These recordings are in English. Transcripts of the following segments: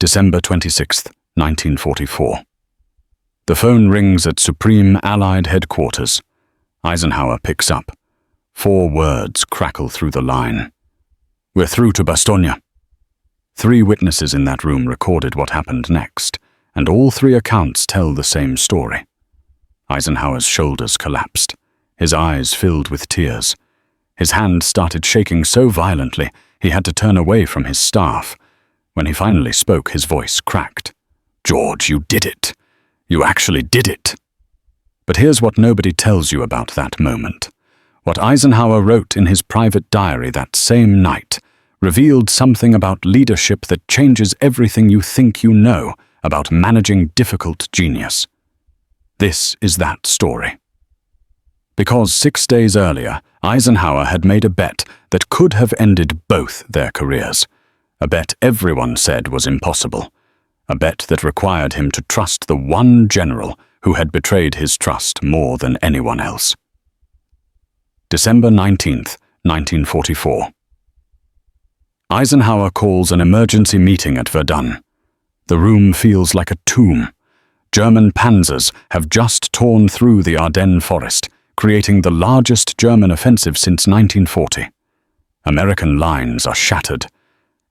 December 26, 1944. The phone rings at Supreme Allied Headquarters. Eisenhower picks up. 4 words crackle through the line. "We're through to Bastogne." 3 witnesses in that room recorded what happened next, and all 3 accounts tell the same story. Eisenhower's shoulders collapsed. His eyes filled with tears. His hand started shaking so violently he had to turn away from his staff. When he finally spoke, his voice cracked. "George, you did it. You actually did it." But here's what nobody tells you about that moment. What Eisenhower wrote in his private diary that same night revealed something about leadership that changes everything you think you know about managing difficult genius. This is that story. Because 6 days earlier, Eisenhower had made a bet that could have ended both their careers. A bet everyone said was impossible. A bet that required him to trust the one general who had betrayed his trust more than anyone else. December 19th, 1944. Eisenhower calls an emergency meeting at Verdun. The room feels like a tomb. German panzers have just torn through the Ardennes forest, creating the largest German offensive since 1940. American lines are shattered.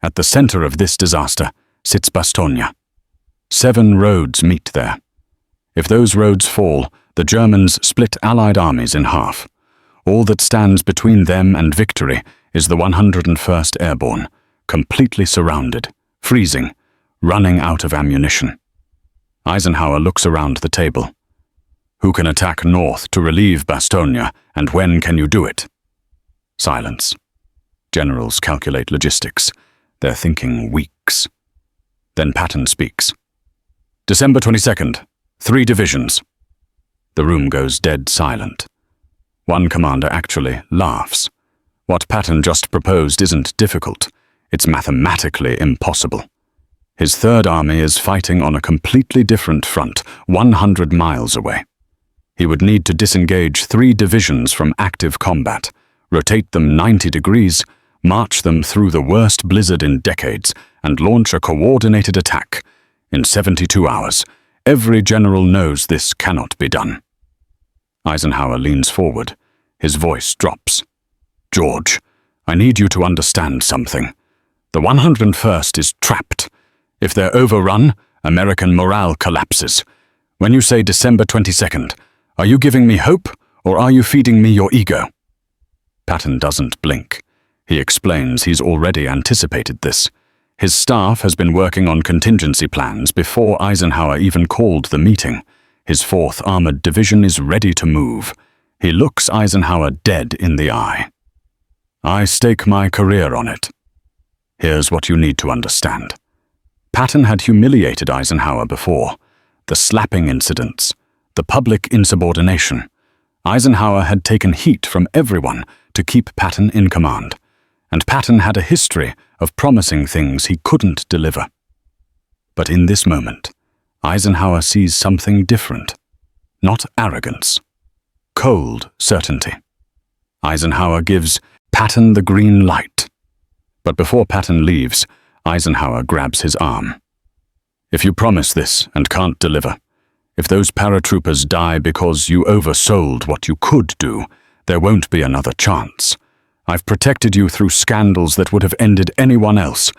At the center of this disaster sits Bastogne. 7 roads meet there. If those roads fall, the Germans split Allied armies in half. All that stands between them and victory is the 101st Airborne, completely surrounded, freezing, running out of ammunition. Eisenhower looks around the table. Who can attack north to relieve Bastogne, and when can you do it? Silence. Generals calculate logistics. They're thinking weeks. Then Patton speaks. "December 22nd, 3 divisions. The room goes dead silent. One commander actually laughs. What Patton just proposed isn't difficult. It's mathematically impossible. His Third Army is fighting on a completely different front, 100 miles away. He would need to disengage 3 divisions from active combat, rotate them 90 degrees, march them through the worst blizzard in decades, and launch a coordinated attack. In 72 hours, every general knows this cannot be done. Eisenhower leans forward. His voice drops. "George, I need you to understand something. The 101st is trapped. If they're overrun, American morale collapses. When you say December 22nd, are you giving me hope, or are you feeding me your ego?" Patton doesn't blink. He explains he's already anticipated this. His staff has been working on contingency plans before Eisenhower even called the meeting. His 4th Armored Division is ready to move. He looks Eisenhower dead in the eye. "I stake my career on it. Here's what you need to understand." Patton had humiliated Eisenhower before. The slapping incidents, the public insubordination. Eisenhower had taken heat from everyone to keep Patton in command. And Patton had a history of promising things he couldn't deliver. But in this moment, Eisenhower sees something different. Not arrogance. Cold certainty. Eisenhower gives Patton the green light. But before Patton leaves, Eisenhower grabs his arm. "If you promise this and can't deliver, if those paratroopers die because you oversold what you could do, there won't be another chance. I've protected you through scandals that would have ended anyone else,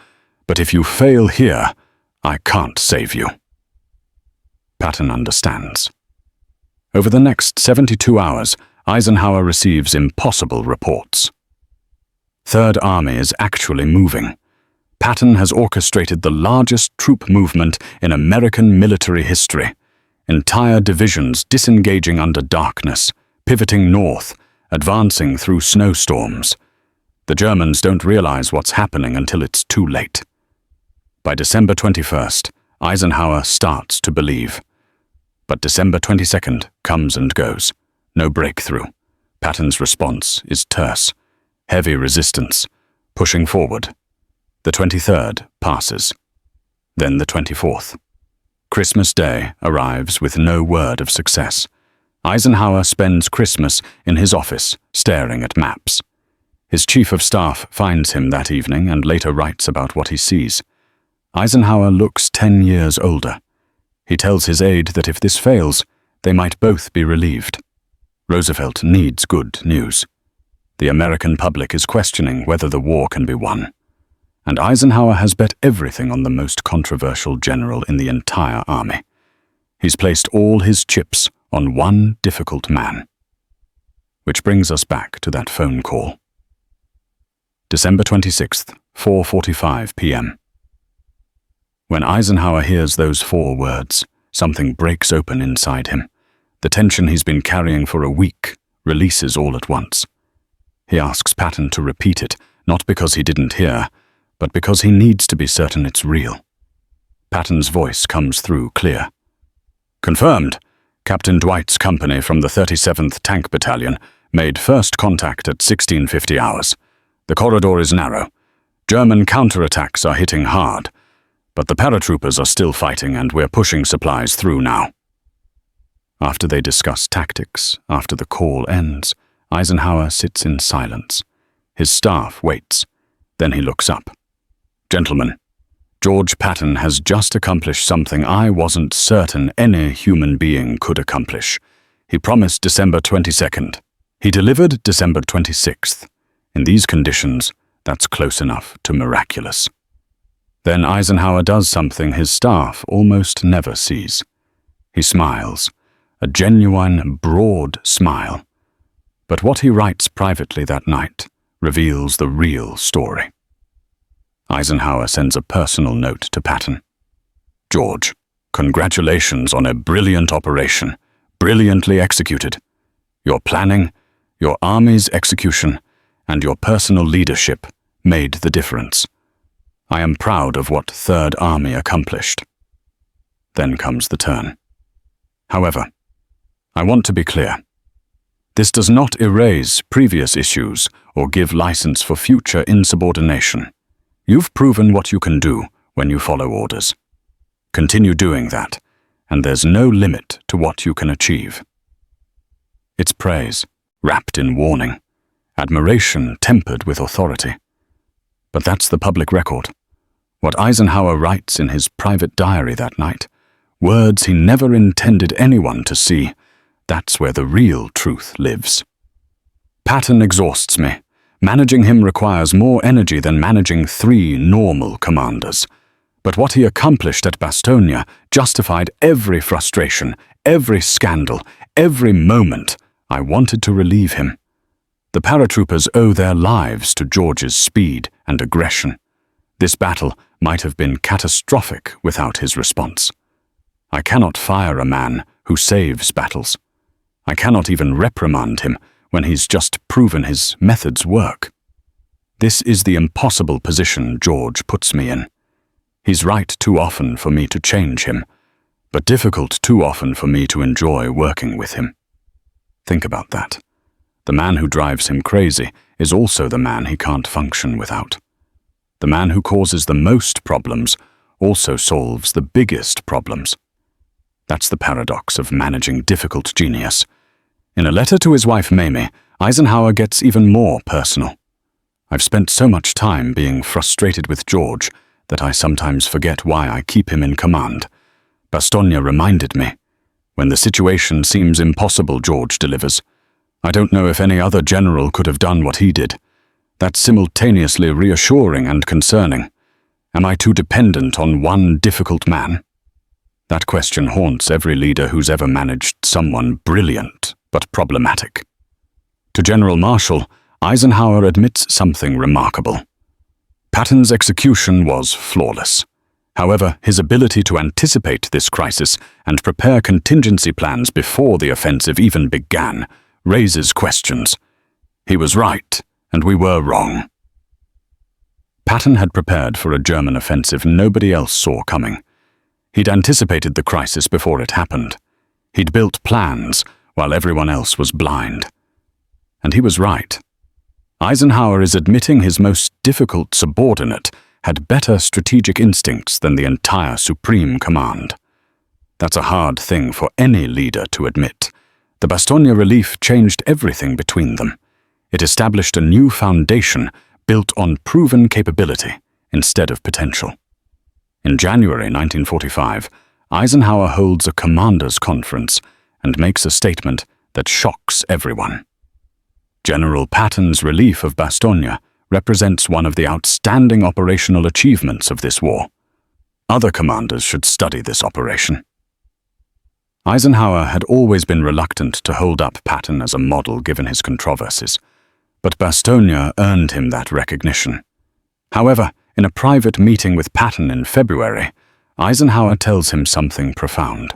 but if you fail here, I can't save you." Patton understands. Over the next 72 hours, Eisenhower receives impossible reports. Third Army is actually moving. Patton has orchestrated the largest troop movement in American military history. Entire divisions disengaging under darkness, pivoting north, advancing through snowstorms. The Germans don't realize what's happening until it's too late. By December 21st, Eisenhower starts to believe. But December 22nd comes and goes. No breakthrough. Patton's response is terse. Heavy resistance. Pushing forward. The 23rd passes. Then the 24th. Christmas Day arrives with no word of success. Eisenhower spends Christmas in his office, staring at maps. His chief of staff finds him that evening and later writes about what he sees. Eisenhower looks 10 years older. He tells his aide that if this fails, they might both be relieved. Roosevelt needs good news. The American public is questioning whether the war can be won. And Eisenhower has bet everything on the most controversial general in the entire army. He's placed all his chips on one difficult man. Which brings us back to that phone call. December 26th, 4:45 p.m. When Eisenhower hears those 4 words, something breaks open inside him. The tension he's been carrying for a week releases all at once. He asks Patton to repeat it, not because he didn't hear, but because he needs to be certain it's real. Patton's voice comes through clear. Confirmed. Captain Dwight's company from the 37th Tank Battalion made first contact at 1650 hours. The corridor is narrow. German counterattacks are hitting hard, but the paratroopers are still fighting and we're pushing supplies through now. After they discuss tactics, after the call ends, Eisenhower sits in silence. His staff waits. Then he looks up. Gentlemen, George Patton has just accomplished something I wasn't certain any human being could accomplish. He promised December 22nd. He delivered December 26th. In these conditions, that's close enough to miraculous. Then Eisenhower does something his staff almost never sees. He smiles, a genuine, broad smile. But what he writes privately that night reveals the real story. Eisenhower sends a personal note to Patton. George, congratulations on a brilliant operation, brilliantly executed. Your planning, your army's execution, and your personal leadership made the difference. I am proud of what Third Army accomplished. Then comes the turn. However, I want to be clear. This does not erase previous issues or give license for future insubordination. You've proven what you can do when you follow orders. Continue doing that, and there's no limit to what you can achieve. It's praise, wrapped in warning, admiration tempered with authority. But that's the public record. What Eisenhower writes in his private diary that night, words he never intended anyone to see, that's where the real truth lives. Patton exhausts me. Managing him requires more energy than managing 3 normal commanders. But what he accomplished at Bastogne justified every frustration, every scandal, every moment I wanted to relieve him. The paratroopers owe their lives to George's speed and aggression. This battle might have been catastrophic without his response. I cannot fire a man who saves battles. I cannot even reprimand him when he's just proven his methods work. This is the impossible position George puts me in. He's right too often for me to change him, but difficult too often for me to enjoy working with him. Think about that. The man who drives him crazy is also the man he can't function without. The man who causes the most problems also solves the biggest problems. That's the paradox of managing difficult genius. In a letter to his wife Mamie, Eisenhower gets even more personal. I've spent so much time being frustrated with George that I sometimes forget why I keep him in command. Bastogne reminded me. When the situation seems impossible, George delivers. I don't know if any other general could have done what he did. That's simultaneously reassuring and concerning. Am I too dependent on one difficult man? That question haunts every leader who's ever managed someone brilliant but problematic. To General Marshall, Eisenhower admits something remarkable. Patton's execution was flawless. However, his ability to anticipate this crisis and prepare contingency plans before the offensive even began raises questions. He was right, and we were wrong. Patton had prepared for a German offensive nobody else saw coming. He'd anticipated the crisis before it happened. He'd built plans while everyone else was blind. And he was right. Eisenhower is admitting his most difficult subordinate had better strategic instincts than the entire Supreme Command. That's a hard thing for any leader to admit. The Bastogne relief changed everything between them. It established a new foundation built on proven capability instead of potential. In January 1945, Eisenhower holds a commanders' conference and makes a statement that shocks everyone. General Patton's relief of Bastogne represents one of the outstanding operational achievements of this war. Other commanders should study this operation. Eisenhower had always been reluctant to hold up Patton as a model given his controversies, but Bastogne earned him that recognition. However, in a private meeting with Patton in February, Eisenhower tells him something profound.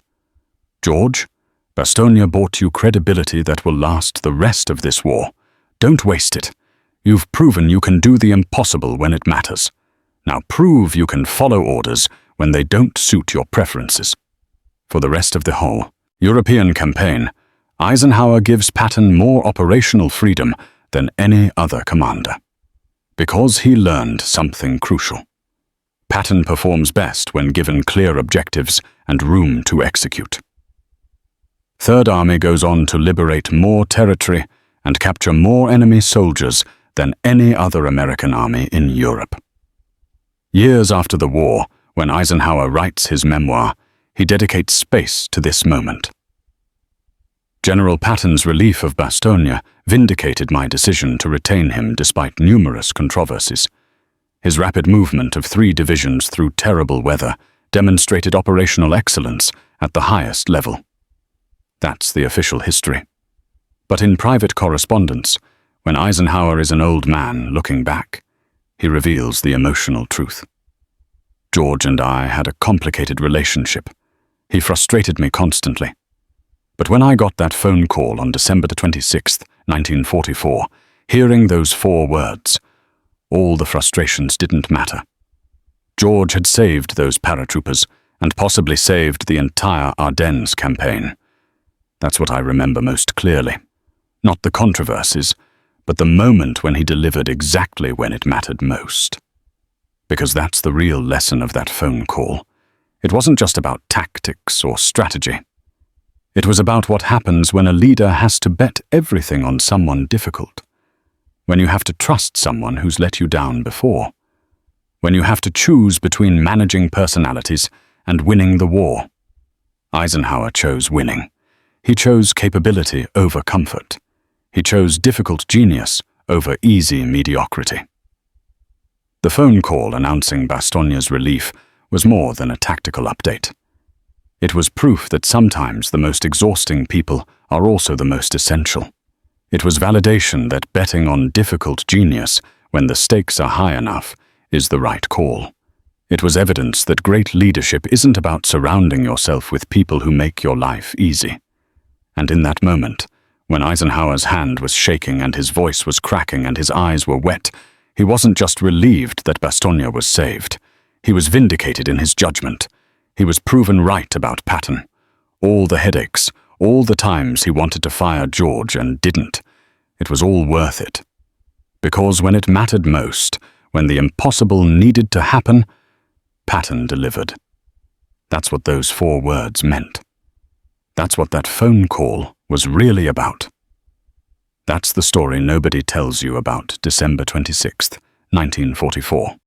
"George, Bastogne brought you credibility that will last the rest of this war. Don't waste it. You've proven you can do the impossible when it matters. Now prove you can follow orders when they don't suit your preferences." For the rest of the whole European campaign, Eisenhower gives Patton more operational freedom than any other commander. Because he learned something crucial. Patton performs best when given clear objectives and room to execute. Third Army goes on to liberate more territory and capture more enemy soldiers than any other American army in Europe. Years after the war, when Eisenhower writes his memoir, he dedicates space to this moment. General Patton's relief of Bastogne vindicated my decision to retain him despite numerous controversies. His rapid movement of 3 divisions through terrible weather demonstrated operational excellence at the highest level. That's the official history. But in private correspondence, when Eisenhower is an old man looking back, he reveals the emotional truth. "George and I had a complicated relationship. He frustrated me constantly. But when I got that phone call on December 26, 1944, hearing those 4 words, all the frustrations didn't matter. George had saved those paratroopers and possibly saved the entire Ardennes campaign. That's what I remember most clearly. Not the controversies, but the moment when he delivered exactly when it mattered most. Because that's the real lesson of that phone call. It wasn't just about tactics or strategy. It was about what happens when a leader has to bet everything on someone difficult. When you have to trust someone who's let you down before. When you have to choose between managing personalities and winning the war. Eisenhower chose winning. He chose capability over comfort. He chose difficult genius over easy mediocrity. The phone call announcing Bastogne's relief was more than a tactical update. It was proof that sometimes the most exhausting people are also the most essential. It was validation that betting on difficult genius when the stakes are high enough is the right call. It was evidence that great leadership isn't about surrounding yourself with people who make your life easy. And in that moment, when Eisenhower's hand was shaking and his voice was cracking and his eyes were wet, he wasn't just relieved that Bastogne was saved. He was vindicated in his judgment. He was proven right about Patton. All the headaches, all the times he wanted to fire George and didn't, it was all worth it. Because when it mattered most, when the impossible needed to happen, Patton delivered. That's what those 4 words meant. That's what that phone call was really about. That's the story nobody tells you about December 26, 1944.